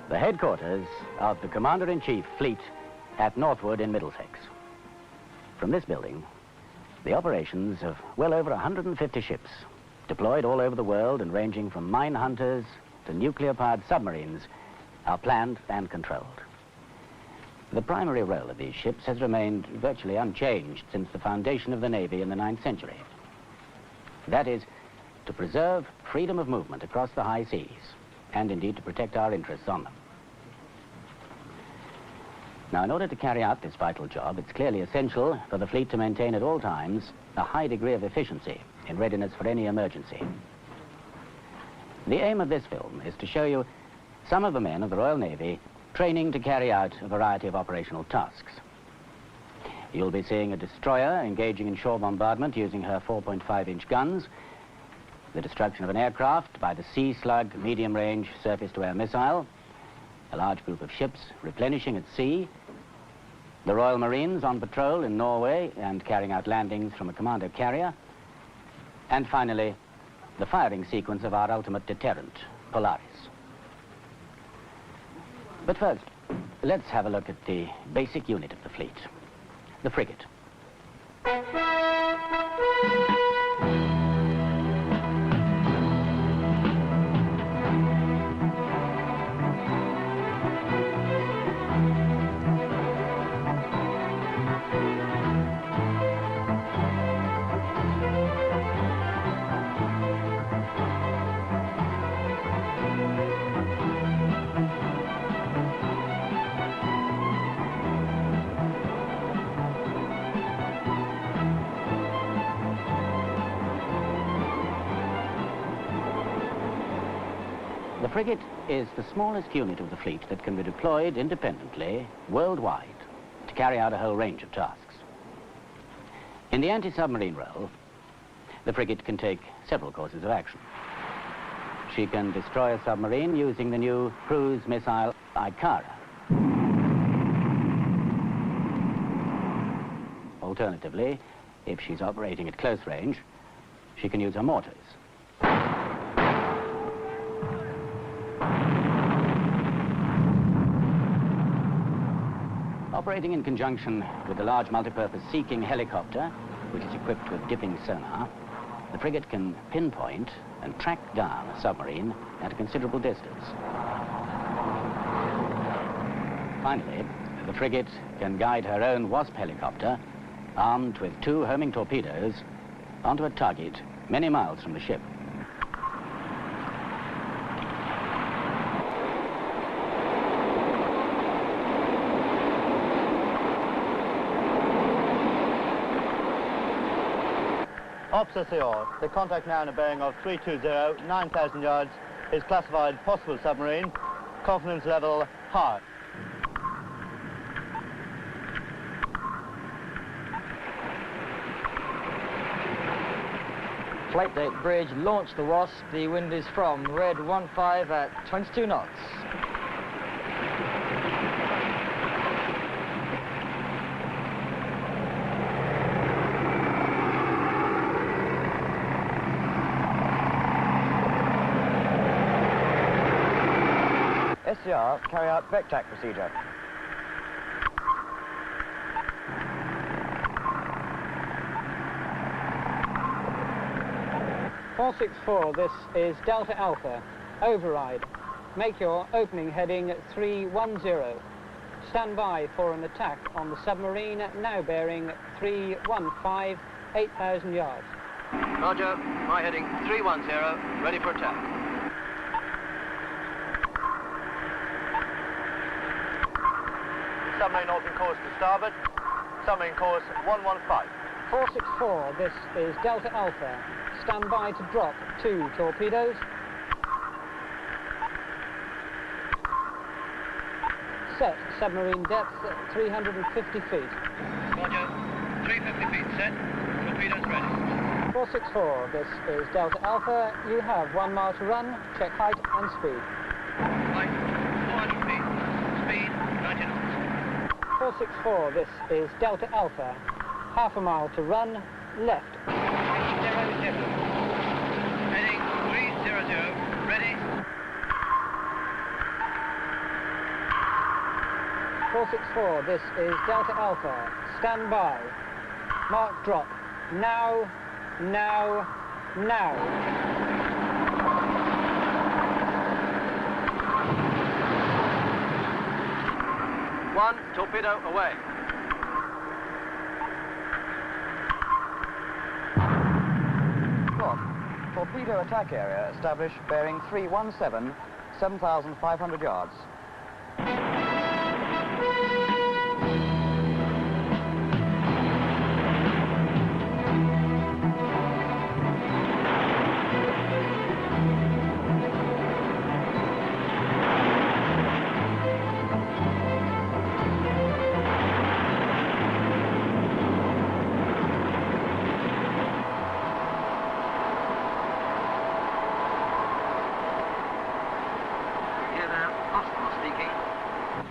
The headquarters of the Commander-in-Chief Fleet at Northwood in Middlesex. From this building, the operations of well over 150 ships, deployed all over the world and ranging from mine hunters to nuclear-powered submarines, are planned and controlled. The primary role of these ships has remained virtually unchanged since the foundation of the Navy in the 9th century. That is, to preserve freedom of movement across the high seas, and indeed to protect our interests on them. Now, in order to carry out this vital job, it's clearly essential for the fleet to maintain at all times a high degree of efficiency in readiness for any emergency. The aim of this film is to show you some of the men of the Royal Navy training to carry out a variety of operational tasks. You'll be seeing a destroyer engaging in shore bombardment using her 4.5-inch guns, the destruction of an aircraft by the Sea Slug medium-range surface-to-air missile, a large group of ships replenishing at sea, the Royal Marines on patrol in Norway and carrying out landings from a commando carrier, and finally, the firing sequence of our ultimate deterrent, Polaris. But first, let's have a look at the basic unit of the fleet, the frigate. The frigate is the smallest unit of the fleet that can be deployed independently worldwide to carry out a whole range of tasks. In the anti-submarine role, the frigate can take several courses of action. She can destroy a submarine using the new cruise missile Ikara. Alternatively, if she's operating at close range, she can use her mortars. Operating in conjunction with the large multipurpose Sea King helicopter, which is equipped with dipping sonar, the frigate can pinpoint and track down a submarine at a considerable distance. Finally, the frigate can guide her own Wasp helicopter, armed with 2 homing torpedoes, onto a target many miles from the ship. Observation. The contact now in a bearing of 320, 9,000 yards, is classified possible submarine. Confidence level high. Flight deck bridge, launch the Wasp. The wind is from red 15 at 22 knots. SCR, carry out VECTAC procedure. "464, this is Delta Alpha. Override. Make your opening heading 310. Stand by for an attack on the submarine, now bearing 315, 8,000 yards. Roger, my heading 310, ready for attack. Submarine altered course to starboard. Submarine course 115. 464, this is Delta Alpha. Stand by to drop 2 torpedoes. Set submarine depth 350 feet. Roger, 350 feet set. Torpedoes ready. 464, this is Delta Alpha. You have 1 mile to run. Check height and speed. Height 400 feet. Speed 90 knots. 464, this is Delta Alpha. Half a mile to run, left. 300. Heading 300, ready. 464, this is Delta Alpha. Stand by. Mark drop. Now, now, now. One torpedo away. Torpedo attack area established, bearing 317, 7,500 yards.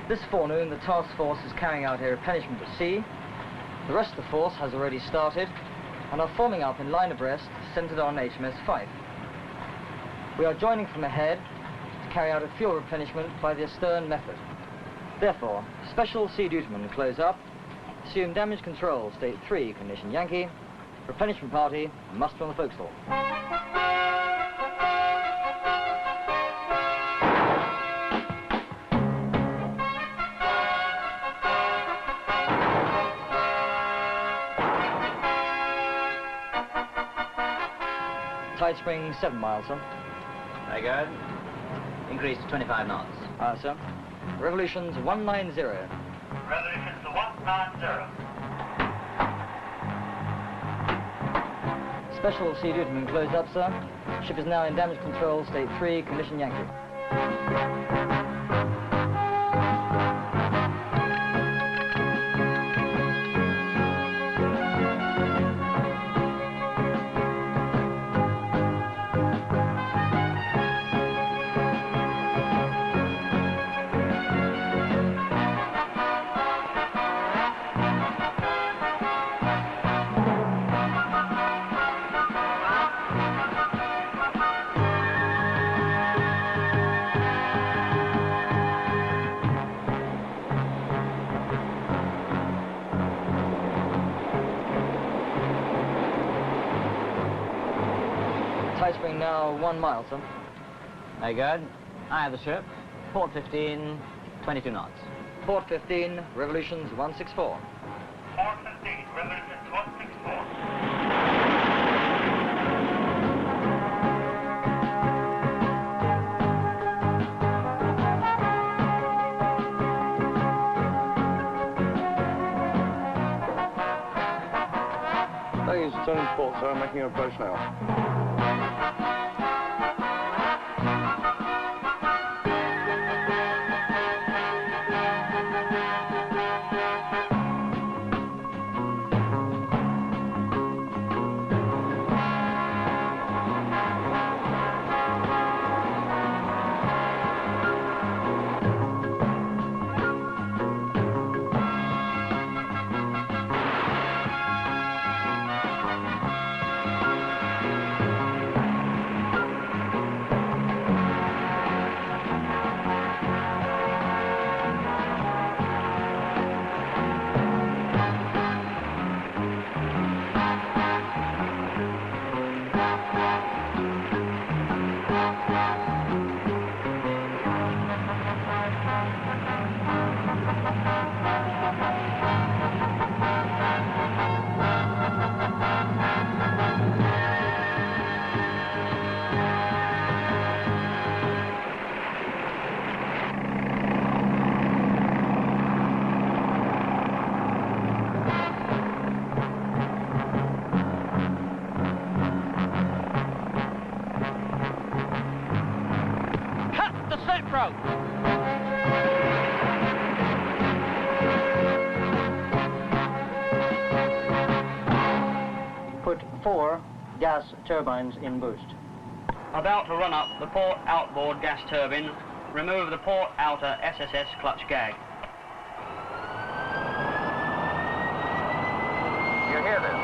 This forenoon, the task force is carrying out a replenishment at sea. The rest of the force has already started and are forming up in line abreast, centered on HMS Fife. We are joining from ahead to carry out a fuel replenishment by the astern method. Therefore, special sea dutymen close up, assume damage control, state 3, condition Yankee, replenishment party, muster on the forecastle. Tide spring 7 miles, sir. Very good. Increase to 25 knots. Sir. Revolutions 190. Revolutions to 190. Special sea dutymen closed up, sir. Ship is now in damage control, state 3, condition Yankee. Tide spring now 1 mile, sir. Very good. I have the ship. Port 15, 22 knots. Port 15, revolutions 164. Port 15, revolutions 164. Seven port, sir, making your approach now. Put 4 gas turbines in boost. About to run up the port outboard gas turbine, remove the port outer SSS clutch gag. You hear this?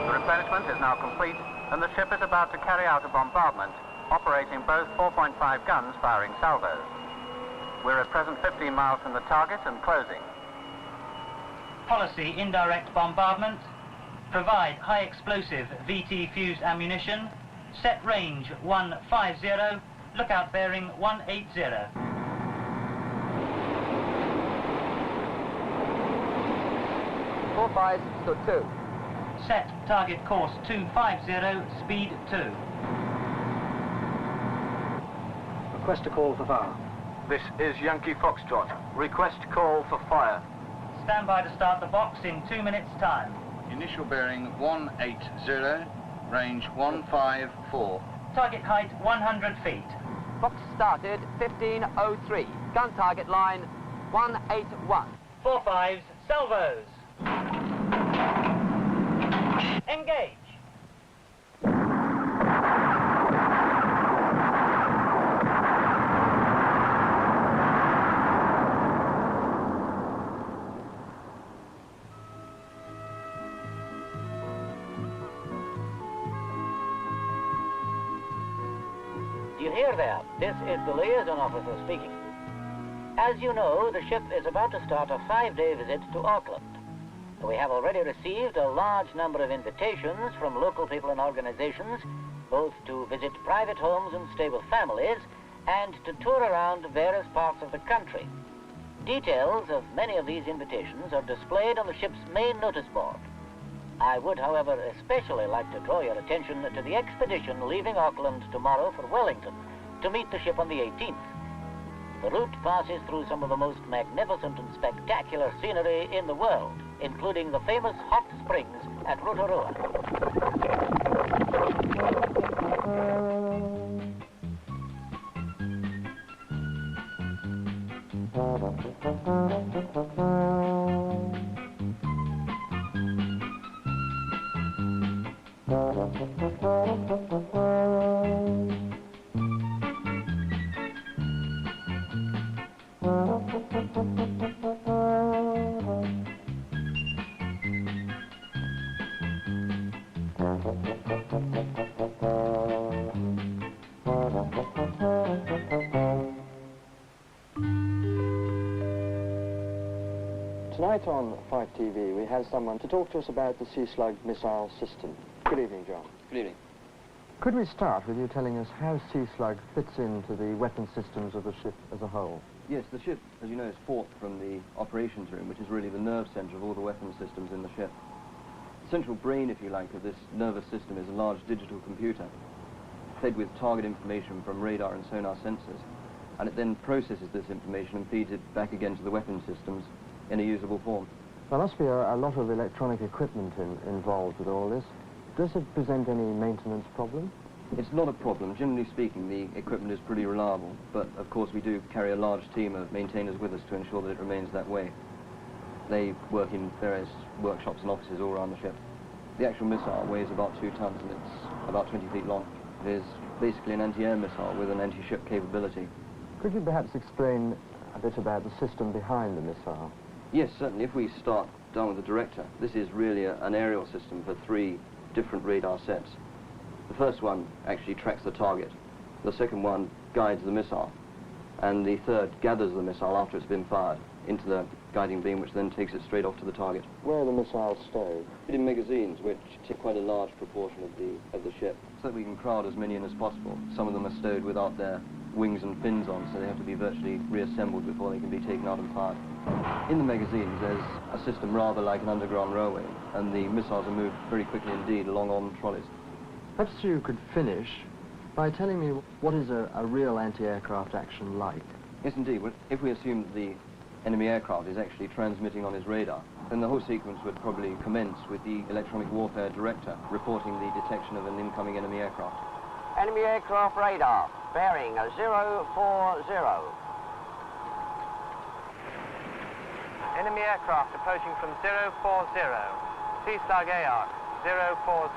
The replenishment is now complete, and the ship is about to carry out a bombardment, operating both 4.5 guns firing salvos. We're at present 15 miles from the target and closing. Policy indirect bombardment. Provide high explosive VT fused ammunition. Set range 150. Lookout bearing 180. Four fives stood 2. Set target course 250, speed 2. Request a call for fire. This is Yankee Foxtrot. Request call for fire. Stand by to start the box in 2 minutes' time. Initial bearing 180, range 154. Target height 100 feet. Box started 1503. Gun target line 181. 4-5s, salvos. Engage. You hear there? This is the liaison officer speaking. As you know, the ship is about to start a 5-day visit to Auckland. We have already received a large number of invitations from local people and organizations, both to visit private homes and stay with families, and to tour around various parts of the country. Details of many of these invitations are displayed on the ship's main notice board. I would, however, especially like to draw your attention to the expedition leaving Auckland tomorrow for Wellington to meet the ship on the 18th. The route passes through some of the most magnificent and spectacular scenery in the world, including the famous hot springs at Rotorua. Tonight on 5TV we have someone to talk to us about the Sea Slug missile system. Good evening, John. Good evening. Could we start with you telling us how Sea Slug fits into the weapon systems of the ship as a whole? Yes, the ship, as you know, is fought from the operations room, which is really the nerve center of all the weapon systems in the ship. The central brain, if you like, of this nervous system is a large digital computer fed with target information from radar and sonar sensors, and it then processes this information and feeds it back again to the weapon systems in a usable form. There must be a lot of electronic equipment involved with all this. Does it present any maintenance problem? It's not a problem. Generally speaking, the equipment is pretty reliable, but of course we do carry a large team of maintainers with us to ensure that it remains that way. They work in various workshops and offices all around the ship. The actual missile weighs about 2 tons and it's about 20 feet long. It is basically an anti-air missile with an anti-ship capability. Could you perhaps explain a bit about the system behind the missile? Yes, certainly. If we start down with the director, this is really an aerial system for 3 different radar sets. The first one actually tracks the target. The second one guides the missile. And the third gathers the missile after it's been fired into the guiding beam, which then takes it straight off to the target. Where are the missiles stowed? In magazines, which take quite a large proportion of the ship, so that we can crowd as many in as possible. Some of them are stowed without their wings and fins on, so they have to be virtually reassembled before they can be taken out and fired. In the magazines, there's a system rather like an underground railway, and the missiles are moved very quickly indeed along on trolleys. Perhaps you could finish by telling me what is a real anti-aircraft action like. Yes, indeed. Well, if we assume that the enemy aircraft is actually transmitting on his radar, then the whole sequence would probably commence with the electronic warfare director reporting the detection of an incoming enemy aircraft. Enemy aircraft radar, bearing 040. Enemy aircraft approaching from 040. Sea-Slug AR, 040.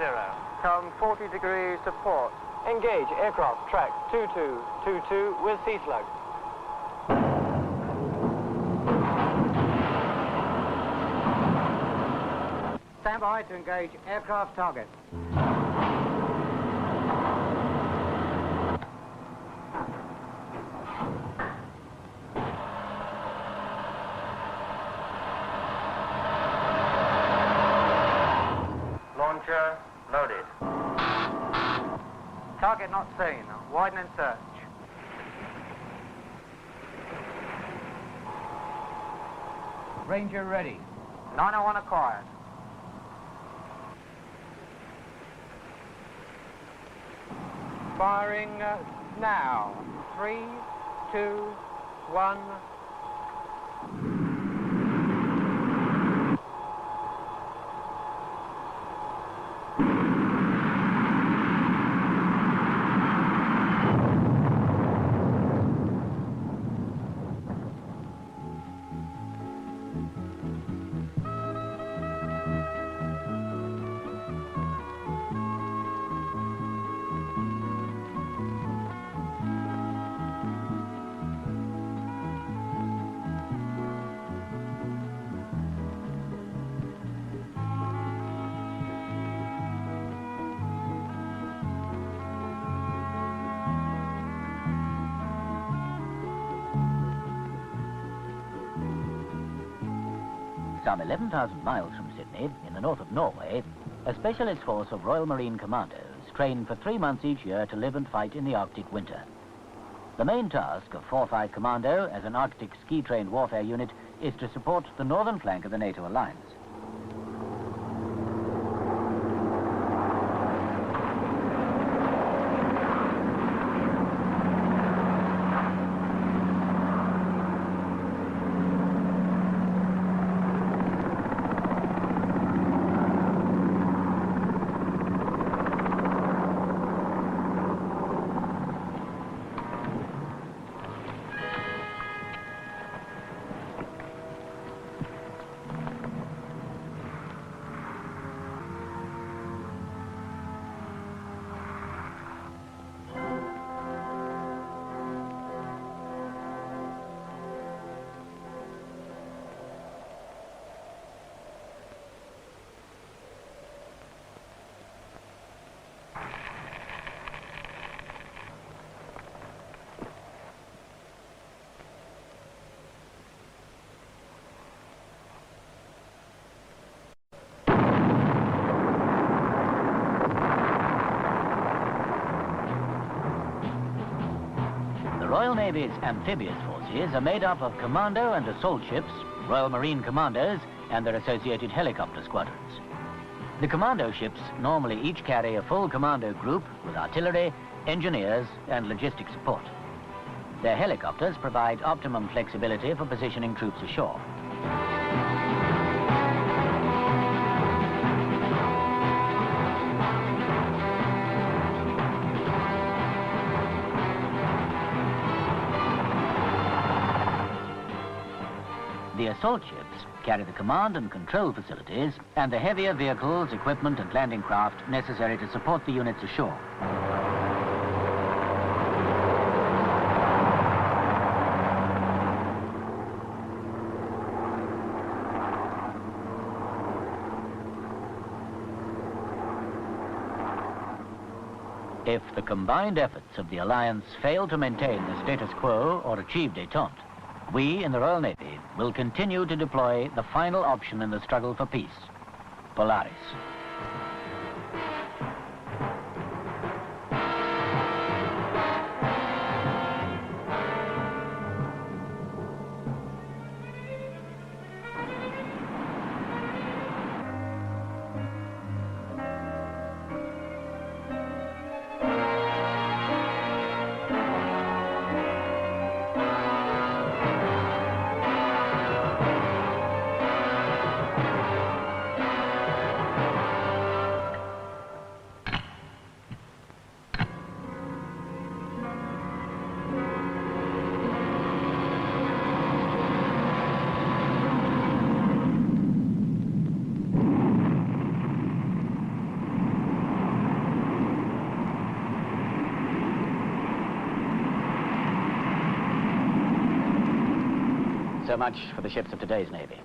Come 40 degrees to port. Engage aircraft track 2222 with Sea-Slug. Stand by to engage aircraft target. Launcher loaded. Target not seen. Widen and search. Ranger ready. 901 acquired. Firing now. 3, 2, 1. Some 11,000 miles from Sydney, in the north of Norway, a specialist force of Royal Marine Commandos train for 3 months each year to live and fight in the Arctic winter. The main task of 4-5 Commando as an Arctic ski-trained warfare unit is to support the northern flank of the NATO alliance. The Royal Navy's amphibious forces are made up of commando and assault ships, Royal Marine Commandos, and their associated helicopter squadrons. The commando ships normally each carry a full commando group with artillery, engineers, and logistic support. Their helicopters provide optimum flexibility for positioning troops ashore. The assault ships carry the command and control facilities and the heavier vehicles, equipment and landing craft necessary to support the units ashore. If the combined efforts of the Alliance fail to maintain the status quo or achieve détente, we in the Royal Navy will continue to deploy the final option in the struggle for peace, Polaris. So much for the ships of today's Navy.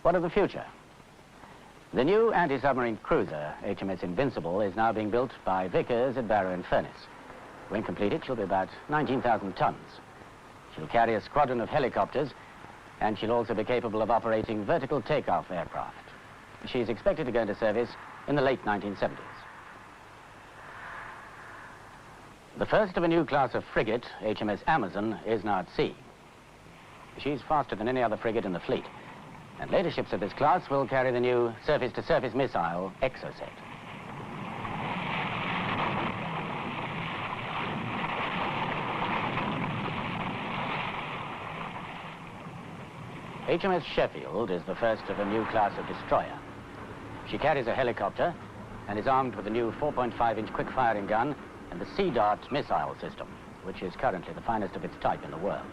What of the future? The new anti-submarine cruiser, HMS Invincible, is now being built by Vickers at Barrow in Furness. When completed, she'll be about 19,000 tons. She'll carry a squadron of helicopters, and she'll also be capable of operating vertical takeoff aircraft. She's expected to go into service in the late 1970s. The first of a new class of frigate, HMS Amazon, is now at sea. She's faster than any other frigate in the fleet, and later ships of this class will carry the new surface-to-surface missile, Exocet. HMS Sheffield is the first of a new class of destroyer. She carries a helicopter and is armed with a new 4.5-inch quick-firing gun and the Sea Dart missile system, which is currently the finest of its type in the world.